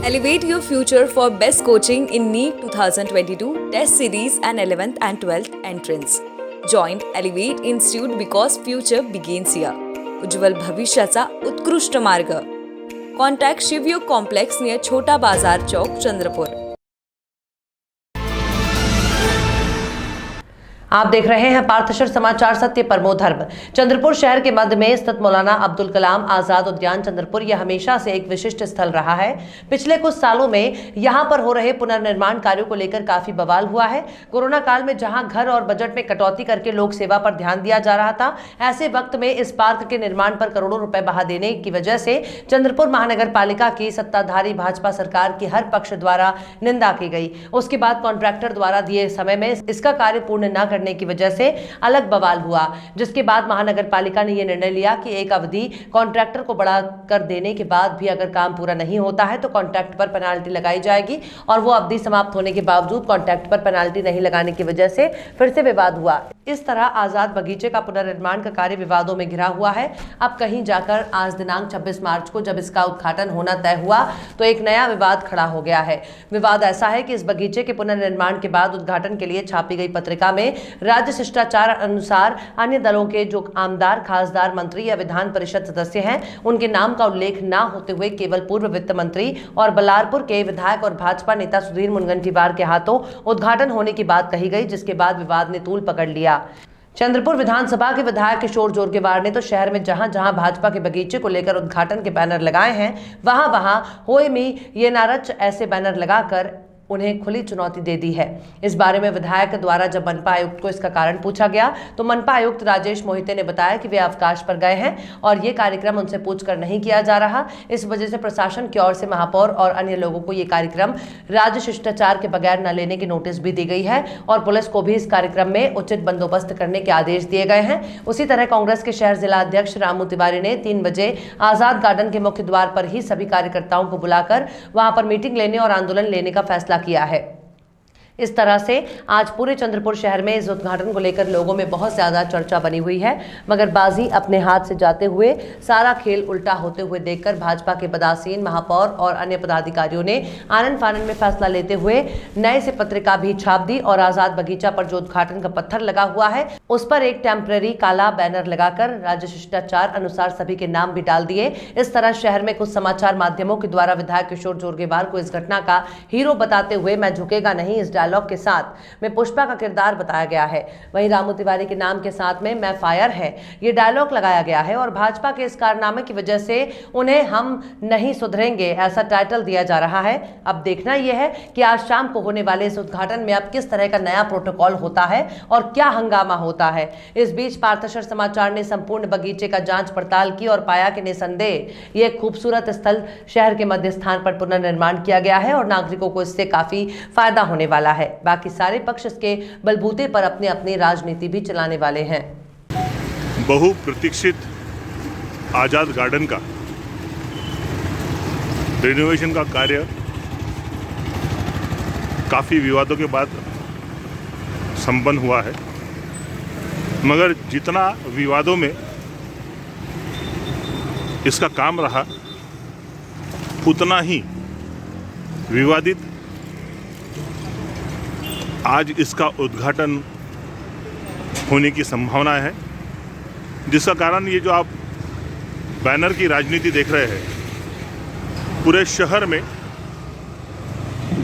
Elevate your future for best coaching in NEET 2022 Test Series and 11th and 12th entrance. Join Elevate Institute because future begins here. उज्ज्वल भविष्याचा उत्कृष्ट मार्ग. Contact Shivyog complex near छोटा बाजार चौक चंद्रपुर. आप देख रहे हैं पार्थशर समाचार सत्य परमो धर्म। चंद्रपुर शहर के मध्य में स्थित मौलाना अब्दुल कलाम आजाद उद्यान चंद्रपुर यह हमेशा से एक विशिष्ट स्थल रहा है। पिछले कुछ सालों में यहां पर हो रहे पुनर्निर्माण कार्यों को लेकर काफी बवाल हुआ है। कोरोना काल में जहां घर और बजट में कटौती करके लोक सेवा पर ध्यान दिया जा रहा था, ऐसे वक्त में इस पार्क के निर्माण पर करोड़ों रुपए बहा देने की वजह से चंद्रपुर महानगर पालिका की सत्ताधारी भाजपा सरकार की हर पक्ष द्वारा निंदा की गई। उसके बाद कॉन्ट्रैक्टर द्वारा दिए समय में इसका कार्य पूर्ण न करने की वजह से अलग बवाल हुआ, जिसके बाद महानगर पालिका ने यह निर्णय लिया कि एक अवधि कॉन्ट्रैक्टर को बढ़ा कर देने के बाद भी अगर काम पूरा नहीं होता है तो कॉन्ट्रैक्ट पर पेनाल्टी लगाई जाएगी। और वो अवधि समाप्त होने के बावजूद कॉन्ट्रैक्ट पर पेनाल्टी नहीं लगाने की वजह से फिर से विवाद हुआ। इस तरह आजाद बगीचे का पुनर्निर्माण का कार्य विवादों में घिरा हुआ है। अब कहीं जाकर आज दिनांक 26 मार्च को जब इसका उद्घाटन होना तय हुआ तो एक नया विवाद खड़ा हो गया है। विवाद ऐसा है कि इस बगीचे के पुनर्निर्माण के बाद उद्घाटन के लिए छापी गई पत्रिका में राज्य शिष्टाचार अनुसार अन्य दलों के जो आमदार, खासदार, मंत्री या विधान परिषद सदस्य हैं, उनके नाम का उल्लेख न होते हुए केवल पूर्व वित्त मंत्री और बल्लारपुर के विधायक और भाजपा नेता सुधीर मुनगंटीवार के हाथों उद्घाटन होने की बात कही गई, जिसके बाद विवाद ने तूल पकड़ लिया। चंद्रपुर विधानसभा के विधायक किशोर जोरगेवार ने तो शहर में जहां जहां भाजपा के बगीचे को लेकर उद्घाटन के बैनर लगाए हैं, वहां वहां होए मी ये नारच ऐसे बैनर लगाकर उन्हें खुली चुनौती दे दी है। इस बारे में विधायक द्वारा जब मनपा आयुक्त को इसका कारण पूछा गया तो मनपा आयुक्त राजेश मोहिते ने बताया कि वे अवकाश पर गए हैं और ये कार्यक्रम उनसे पूछकर नहीं किया जा रहा। इस वजह से प्रशासन की ओर से महापौर और अन्य लोगों को ये कार्यक्रम राज्य शिष्टाचार के बगैर न लेने की नोटिस भी दी गई है और पुलिस को भी इस कार्यक्रम में उचित बंदोबस्त करने के आदेश दिए गए हैं। उसी तरह कांग्रेस के शहर जिला अध्यक्ष रामू तिवारी ने 3 बजे आजाद गार्डन के मुख्य द्वार पर ही सभी कार्यकर्ताओं को बुलाकर वहां पर मीटिंग लेने और आंदोलन लेने का फैसला किया है। इस तरह से आज पूरे चंद्रपुर शहर में इस उद्घाटन को लेकर लोगों में बहुत ज्यादा चर्चा बनी हुई है, मगर बाजी अपने हाथ से जाते हुए सारा खेल उल्टा होते हुए देखकर भाजपा के पदासीन, महापौर और अन्य पदाधिकारियों ने आनन फानन में फैसला लेते हुए नए से पत्रिका भी छाप दी और आजाद बगीचा पर जो उद्घाटन का पत्थर लगा हुआ है उस पर एक टेम्पररी काला बैनर लगाकर राज्य शिष्टाचार अनुसार सभी के नाम भी डाल दिए। इस तरह शहर में कुछ समाचार माध्यमों के द्वारा विधायक किशोर जोरगेवार को इस घटना का हीरो बताते हुए मैं झुकेगा नहीं इस डायलॉग के साथ में पुष्पा का किरदार बताया गया है। वहीं रामू तिवारी के नाम के साथ में मैं फायर है ये डायलॉग लगाया गया है और भाजपा के इस कारनामे की वजह से उन्हें हम नहीं सुधरेंगे ऐसा टाइटल दिया जा रहा है। अब देखना यह है कि आज शाम को होने वाले इस उद्घाटन में अब किस तरह का नया प्रोटोकॉल होता है और क्या हंगामा होता है। इस बीच पार्थशर समाचार ने संपूर्ण बगीचे का जांच पड़ताल की और पाया कि निसंदेह ये खूबसूरत स्थल शहर के मध्य स्थान पर पुनर्निर्माण किया गया है और नागरिकों को इससे काफी फायदा होने वाला है। बाकी सारे पक्ष इसके बलबूते पर अपनी अपनी राजनीति भी चलाने वाले हैं। बहुप्रतीक्षित आजाद गार्डन का रिनोवेशन का कार्य काफ़ी विवादों के बाद संपन्न हुआ है, मगर जितना विवादों में इसका काम रहा उतना ही विवादित आज इसका उद्घाटन होने की संभावना है, जिसका कारण ये जो आप बैनर की राजनीति देख रहे हैं पूरे शहर में,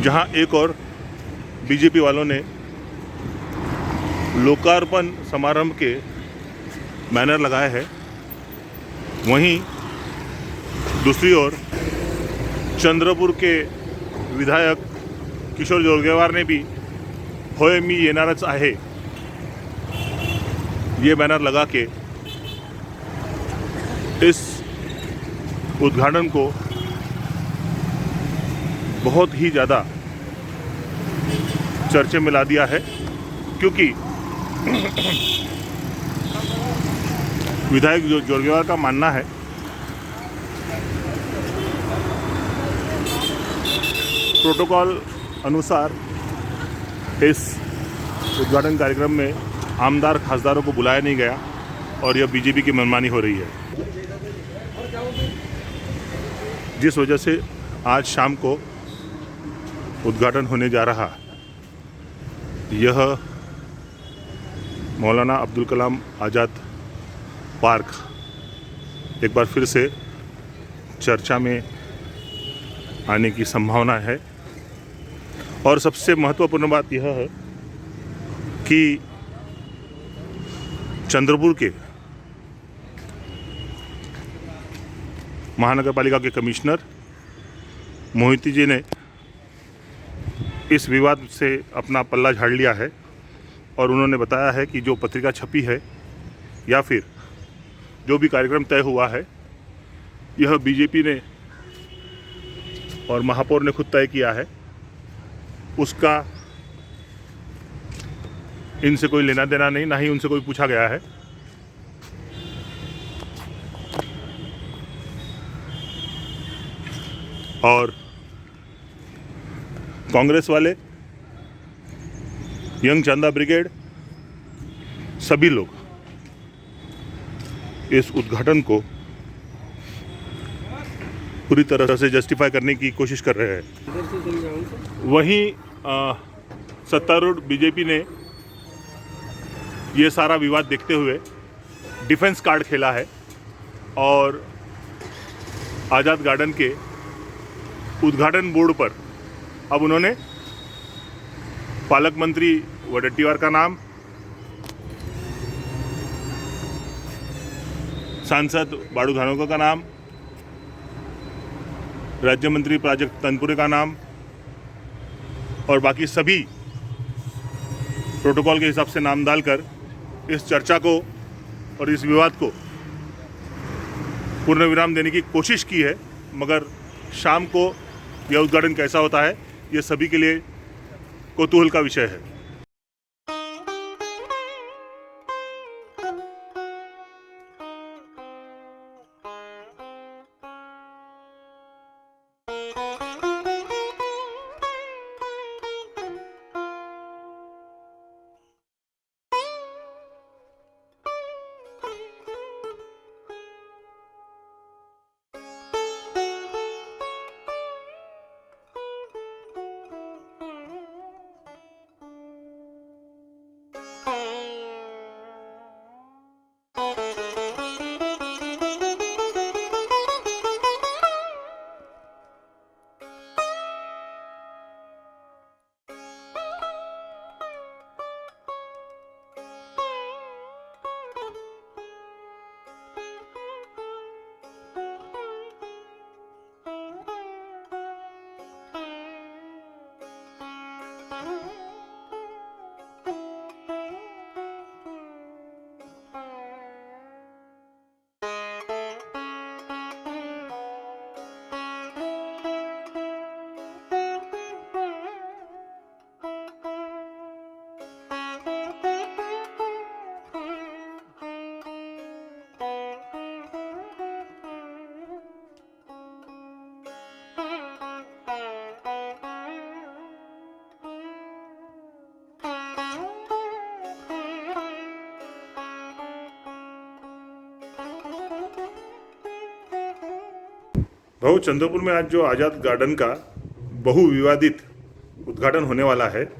जहां एक और बीजेपी वालों ने लोकार्पण समारंभ के बैनर लगाए हैं, वहीं दूसरी ओर चंद्रपुर के विधायक किशोर जोरगेवार ने भी होय मी येणारच आहे ये बैनर लगा के इस उद्घाटन को बहुत ही ज़्यादा चर्चे में ला दिया है, क्योंकि विधायक जोरगेवार का मानना है प्रोटोकॉल अनुसार इस उद्घाटन कार्यक्रम में आमदार खासदारों को बुलाया नहीं गया और यह बीजेपी की मनमानी हो रही है, जिस वजह से आज शाम को उद्घाटन होने जा रहा यह मौलाना अब्दुल कलाम आज़ाद पार्क एक बार फिर से चर्चा में आने की संभावना है। और सबसे महत्वपूर्ण बात यह है कि चंद्रपुर के महानगर पालिका के कमिश्नर मोहिती जी ने इस विवाद से अपना पल्ला झाड़ लिया है और उन्होंने बताया है कि जो पत्रिका छपी है या फिर जो भी कार्यक्रम तय हुआ है यह बीजेपी ने और महापौर ने खुद तय किया है, उसका इनसे कोई लेना देना नहीं, ना ही उनसे कोई पूछा गया है। और कांग्रेस वाले, यंग चांदा ब्रिगेड, सभी लोग इस उद्घाटन को पूरी तरह से जस्टिफाई करने की कोशिश कर रहे हैं। वहीं सत्तारूढ़ बीजेपी ने ये सारा विवाद देखते हुए डिफेंस कार्ड खेला है और आज़ाद गार्डन के उद्घाटन बोर्ड पर अब उन्होंने पालक मंत्री वडेट्टीवार का नाम, सांसद बाड़ू धानोकर का नाम, राज्य मंत्री प्राजक्त तनपुरे का नाम और बाकी सभी प्रोटोकॉल के हिसाब से नाम डालकर इस चर्चा को और इस विवाद को पूर्ण विराम देने की कोशिश की है। मगर शाम को यह उद्घाटन कैसा होता है ये सभी के लिए कौतूहल का विषय है। भाऊ, चंद्रपुर में आज जो आज़ाद गार्डन का बहु विवादित उद्घाटन होने वाला है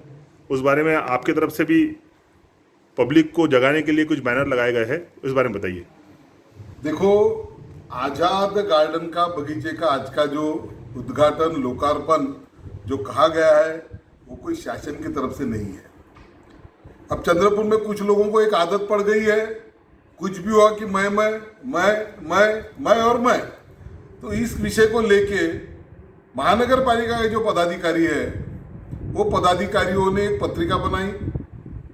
उस बारे में आपके तरफ से भी पब्लिक को जगाने के लिए कुछ बैनर लगाए गए हैं, इस बारे में बताइए। देखो, आज़ाद गार्डन का बगीचे का आज का जो उद्घाटन लोकार्पण जो कहा गया है वो कोई शासन की तरफ से नहीं है। अब चंद्रपुर में कुछ लोगों को एक आदत पड़ गई है, कुछ भी हुआ कि मैं और मैं। तो इस विषय को लेके महानगर पालिका के जो पदाधिकारी है वो पदाधिकारियों ने एक पत्रिका बनाई,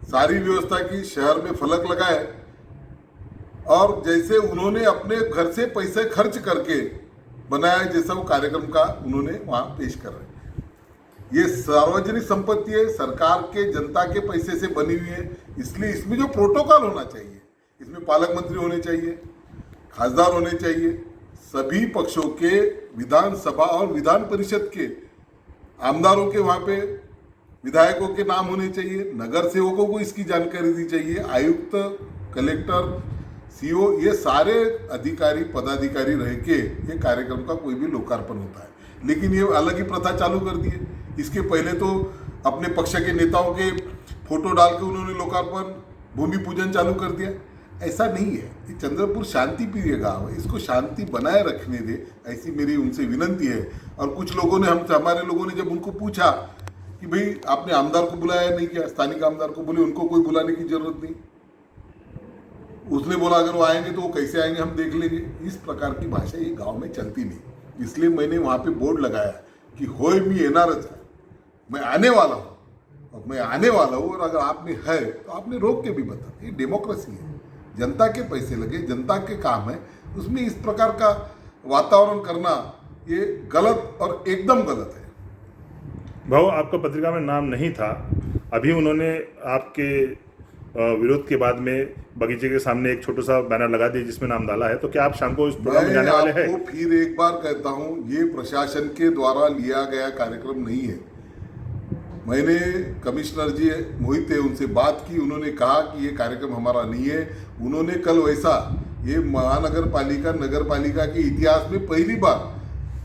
सारी व्यवस्था की, शहर में फलक लगाए और जैसे उन्होंने अपने घर से पैसे खर्च करके बनाया जैसा वो कार्यक्रम का उन्होंने वहाँ पेश कर रहे हैं। ये सार्वजनिक संपत्ति है, सरकार के जनता के पैसे से बनी हुई है, इसलिए इसमें जो प्रोटोकॉल होना चाहिए, इसमें पालक मंत्री होने चाहिए, खासदार होने चाहिए, सभी पक्षों के विधानसभा और विधान परिषद के आमदारों के वहाँ पे विधायकों के नाम होने चाहिए, नगर सेवकों को इसकी जानकारी दी चाहिए, आयुक्त, कलेक्टर, सीओ, ये सारे अधिकारी पदाधिकारी रह के ये कार्यक्रम का कोई भी लोकार्पण होता है। लेकिन ये अलग ही प्रथा चालू कर दी है। इसके पहले तो अपने पक्ष के नेताओं के फोटो डाल के उन्होंने लोकार्पण भूमि पूजन चालू कर दिया। ऐसा नहीं है, ये चंद्रपुर शांति प्रिय गांव है, इसको शांति बनाए रखने दे, ऐसी मेरी उनसे विनंती है। और कुछ लोगों ने हमारे लोगों ने जब उनको पूछा कि भाई आपने आमदार को बुलाया नहीं क्या, स्थानीय आमदार को, बोले उनको कोई बुलाने की जरूरत नहीं। उसने बोला अगर वो आएंगे तो वो कैसे आएंगे हम देख लेंगे। इस प्रकार की भाषा ये गांव में चलती नहीं। इसलिए मैंने वहाँ पे बोर्ड लगाया कि होय मी येणारच है, मैं आने वाला हूँ, और मैं आने वाला हूँ, और अगर आपने है तो आपने रोक के भी बता। ये डेमोक्रेसी है, जनता के पैसे लगे, जनता के काम है, उसमें इस प्रकार का वातावरण करना ये गलत और एकदम गलत है। भाऊ, आपका पत्रिका में नाम नहीं था, अभी उन्होंने आपके विरोध के बाद में बगीचे के सामने एक छोटा सा बैनर लगा दिया जिसमें नाम डाला है, तो क्या आप शाम को इस प्रोग्राम में जाने वाले हैं? मैं आपको फिर एक बार कहता हूँ, ये प्रशासन के द्वारा लिया गया कार्यक्रम नहीं है। मैंने कमिश्नर जी मोहिते उनसे बात की, उन्होंने कहा कि ये कार्यक्रम हमारा नहीं है। उन्होंने कल वैसा, ये महानगर पालिका नगर पालिका के इतिहास में पहली बार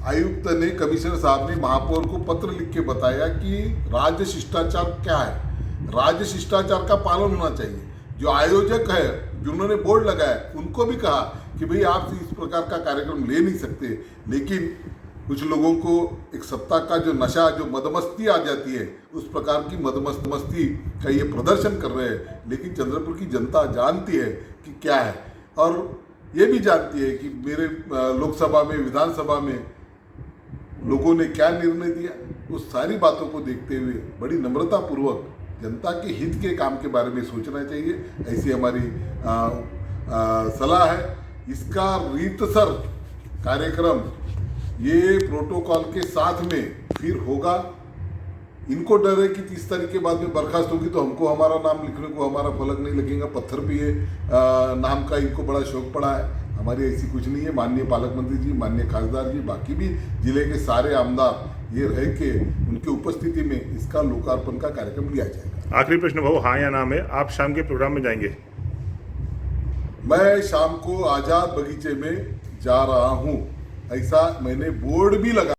आयुक्त ने, कमिश्नर साहब ने महापौर को पत्र लिख के बताया कि राज्य शिष्टाचार क्या है, राज्य शिष्टाचार का पालन होना चाहिए। जो आयोजक है, जिन्होंने बोर्ड लगाया, उनको भी कहा कि भाई आप इस प्रकार का कार्यक्रम ले नहीं सकते। लेकिन कुछ लोगों को एक सत्ता का जो नशा, जो मदमस्ती आ जाती है, उस प्रकार की मदमस्ती का ये प्रदर्शन कर रहे हैं। लेकिन चंद्रपुर की जनता जानती है कि क्या है, और ये भी जानती है कि मेरे लोकसभा में, विधानसभा में लोगों ने क्या निर्णय दिया। उस सारी बातों को देखते हुए बड़ी नम्रतापूर्वक जनता के हित के काम के बारे में सोचना चाहिए, ऐसी हमारी सलाह है। इसका रीतसर कार्यक्रम ये प्रोटोकॉल के साथ में फिर होगा। इनको डर है कि 30 तारीख के बाद में बर्खास्त होगी तो हमको हमारा नाम लिखने को हमारा फलक नहीं लगेगा, पत्थर पे ये नाम का इनको बड़ा शौक पड़ा है। हमारी ऐसी कुछ नहीं है। माननीय पालक मंत्री जी, माननीय खासदार जी, बाकी भी जिले के सारे आमदार ये रह के उनकी उपस्थिति में इसका लोकार्पण का कार्यक्रम लिया जाएगा। आखिरी प्रश्न भाऊ, हाँ या ना में, आप शाम के प्रोग्राम में जाएंगे? मैं शाम को आजाद बगीचे में जा रहा हूँ, ऐसा मैंने बोर्ड भी लगा।